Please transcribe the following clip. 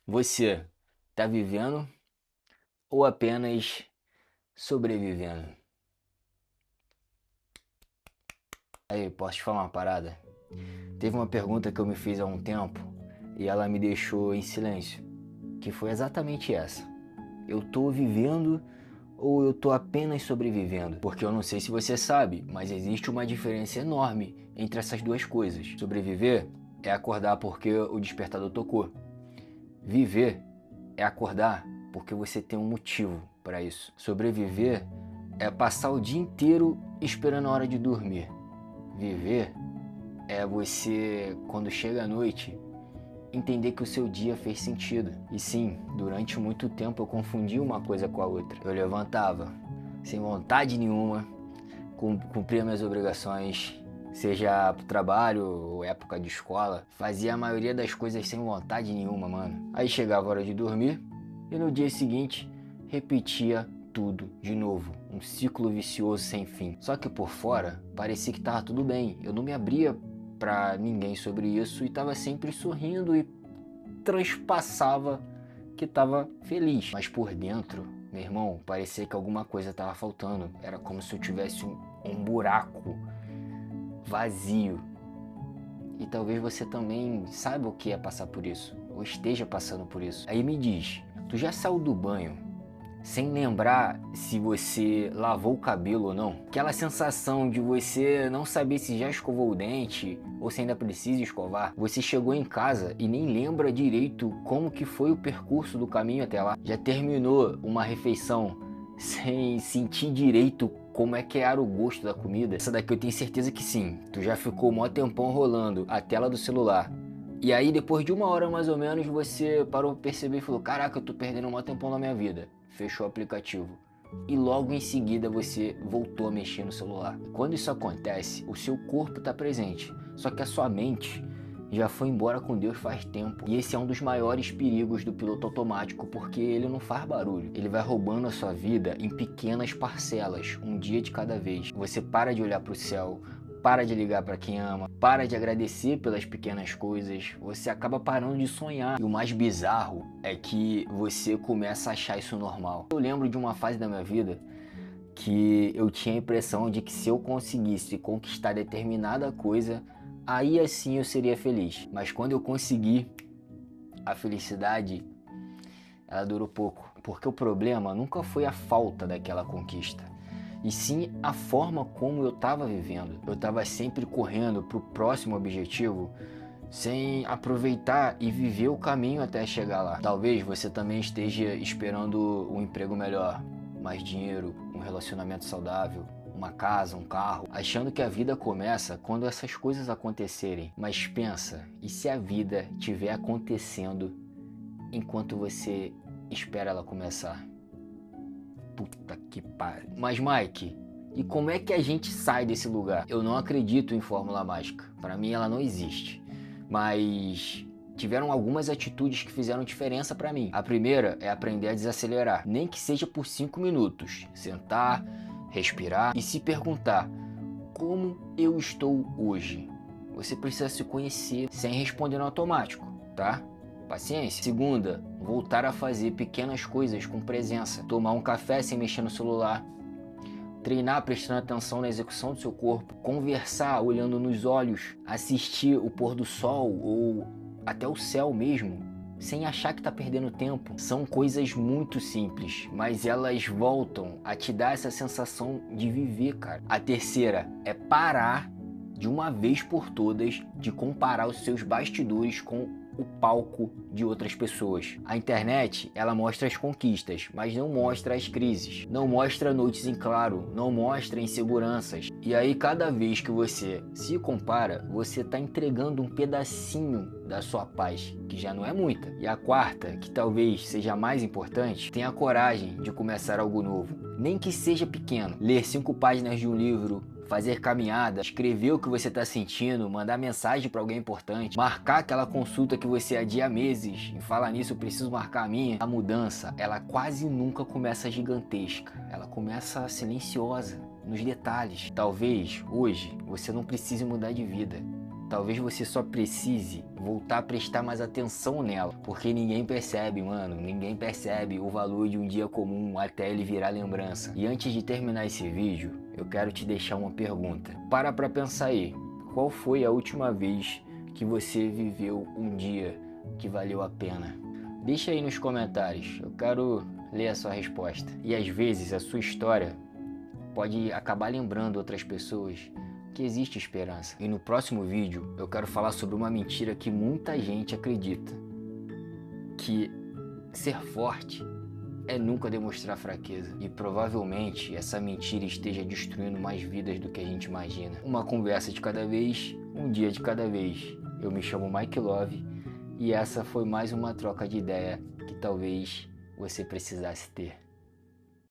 Você tá vivendo ou apenas sobrevivendo? Aí, posso te falar uma parada? Teve uma pergunta que eu me fiz há um tempo e ela me deixou em silêncio, que foi exatamente essa. Eu tô vivendo ou eu tô apenas sobrevivendo? Porque eu não sei se você sabe, mas existe uma diferença enorme entre essas duas coisas. Sobreviver é acordar porque o despertador tocou. Viver é acordar porque você tem um motivo para isso. Sobreviver é passar o dia inteiro esperando a hora de dormir. Viver é você, quando chega a noite, entender que o seu dia fez sentido. E sim, durante muito tempo eu confundia uma coisa com a outra. Eu levantava sem vontade nenhuma, cumpria minhas obrigações, seja pro trabalho ou época de escola, fazia a maioria das coisas sem vontade nenhuma, mano. Aí chegava a hora de dormir e no dia seguinte repetia tudo de novo, um ciclo vicioso sem fim. Só que por fora parecia que tava tudo bem, eu não me abria pra ninguém sobre isso e tava sempre sorrindo e transpassava que tava feliz. Mas por dentro, meu irmão, parecia que alguma coisa tava faltando. Era como se eu tivesse um buraco vazio. E talvez você também saiba o que é passar por isso, ou esteja passando por isso. Aí me diz, tu já saiu do banho sem lembrar se você lavou o cabelo ou não? Aquela sensação de você não saber se já escovou o dente ou se ainda precisa escovar. Você chegou em casa e nem lembra direito como que foi o percurso do caminho até lá. Já terminou uma refeição sem sentir direito como é que era o gosto da comida? Essa daqui eu tenho certeza que sim. Tu já ficou mó tempão rolando a tela do celular. E aí depois de uma hora mais ou menos você parou pra perceber e falou: caraca, eu tô perdendo um mó tempão na minha vida. Fechou o aplicativo. E logo em seguida você voltou a mexer no celular. Quando isso acontece, o seu corpo está presente, só que a sua mente já foi embora com Deus faz tempo. E esse é um dos maiores perigos do piloto automático, porque ele não faz barulho. Ele vai roubando a sua vida em pequenas parcelas, um dia de cada vez. Você para de olhar para o céu, para de ligar para quem ama, para de agradecer pelas pequenas coisas, você acaba parando de sonhar. E o mais bizarro é que você começa a achar isso normal. Eu lembro de uma fase da minha vida que eu tinha a impressão de que se eu conseguisse conquistar determinada coisa, aí assim eu seria feliz. Mas quando eu consegui, a felicidade, ela durou pouco. Porque o problema nunca foi a falta daquela conquista, e sim a forma como eu estava vivendo. Eu estava sempre correndo para o próximo objetivo, sem aproveitar e viver o caminho até chegar lá. Talvez você também esteja esperando um emprego melhor, mais dinheiro, um relacionamento saudável, uma casa, um carro, achando que a vida começa quando essas coisas acontecerem. Mas pensa, e se a vida estiver acontecendo enquanto você espera ela começar? Puta que pariu. Mas Mike, e como é que a gente sai desse lugar? Eu não acredito em fórmula mágica. Para mim ela não existe. Mas tiveram algumas atitudes que fizeram diferença para mim. A primeira é aprender a desacelerar, nem que seja por 5 minutos. Sentar, respirar e se perguntar: como eu estou hoje? Você precisa se conhecer sem responder no automático, tá? Paciência. Segunda, voltar a fazer pequenas coisas com presença. Tomar um café sem mexer no celular. Treinar prestando atenção na execução do seu corpo. Conversar olhando nos olhos. Assistir o pôr do sol ou até o céu mesmo, sem achar que tá perdendo tempo. São coisas muito simples, mas elas voltam a te dar essa sensação de viver, cara. A terceira é parar de uma vez por todas de comparar os seus bastidores com o palco de outras pessoas. A internet, ela mostra as conquistas, mas não mostra as crises, não mostra noites em claro, não mostra inseguranças. E aí cada vez que você se compara, você está entregando um pedacinho da sua paz, que já não é muita. E a quarta, que talvez seja mais importante, tenha coragem de começar algo novo, nem que seja pequeno. Ler 5 páginas de um livro, fazer caminhada, escrever o que você está sentindo, mandar mensagem para alguém importante, marcar aquela consulta que você adia há meses. Em falar nisso, eu preciso marcar a minha. A mudança, ela quase nunca começa gigantesca, ela começa silenciosa, nos detalhes. Talvez hoje você não precise mudar de vida. talvez você só precise voltar a prestar mais atenção nela, porque ninguém percebe, mano, ninguém percebe o valor de um dia comum até ele virar lembrança. E antes de terminar esse vídeo, eu quero te deixar uma pergunta. Para pra pensar aí, qual foi a última vez que você viveu um dia que valeu a pena? Deixa aí nos comentários, eu quero ler a sua resposta. E às vezes a sua história pode acabar lembrando outras pessoas que existe esperança. E no próximo vídeo eu quero falar sobre uma mentira que muita gente acredita, que ser forte é nunca demonstrar fraqueza. E provavelmente essa mentira esteja destruindo mais vidas do que a gente imagina. Uma conversa de cada vez, um dia de cada vez. Eu me chamo Mike Love e essa foi mais uma troca de ideia que talvez você precisasse ter.